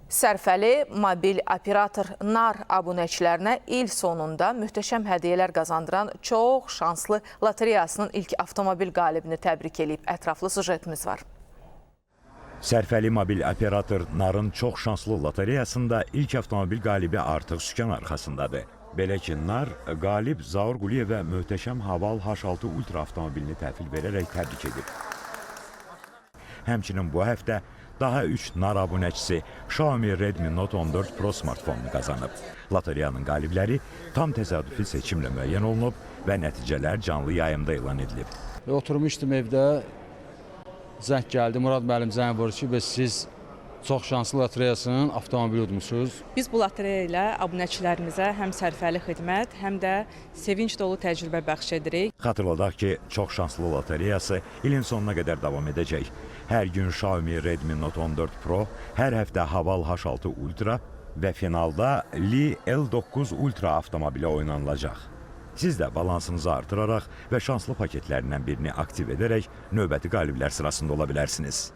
Sərfəli mobil operator NAR abunəçilərinə il sonunda möhtəşəm hədiyyələr qazandıran çox şanslı lotereyasının ilk avtomobil qalibini təbrik edib. Ətraflı sujetimiz var. Sərfəli mobil operator NAR-ın çox şanslı lotereyasında ilk avtomobil qalibi artıq sükan arxasındadır. Belə ki, NAR qalib Zaur Quliyevə möhtəşəm Haval H6 Ultra avtomobilini təhvil verərək təbrik edib. Həmçinin bu həftə daha 3 NAR abunəçisi Xiaomi Redmi Note 14 Pro smartfonunu qazanıb. Lotereyanın qalibləri tam təsadüfi seçimlə müəyyən olunub və nəticələr canlı yayımda elan edilib. Oturmuşdum evdə, zəng gəldi, Murad müəllim zəng vurdu ki, siz çox şanslı lotereyasının avtomobili udmuşsunuz. Biz bu lotereya ilə abunəçilərimizə həm sərfəli xidmət, həm də sevinç dolu təcrübə bəxş edirik. Xatırladaq ki, çox şanslı lotereyası ilin sonuna qədər davam edəcək. Hər gün Xiaomi Redmi Note 14 Pro, hər həftə Haval H6 Ultra və finalda Li L9 Ultra avtomobili oynanılacaq. Siz də balansınızı artıraraq və şanslı paketlərindən birini aktiv edərək növbəti qaliblər sırasında ola bilərsiniz.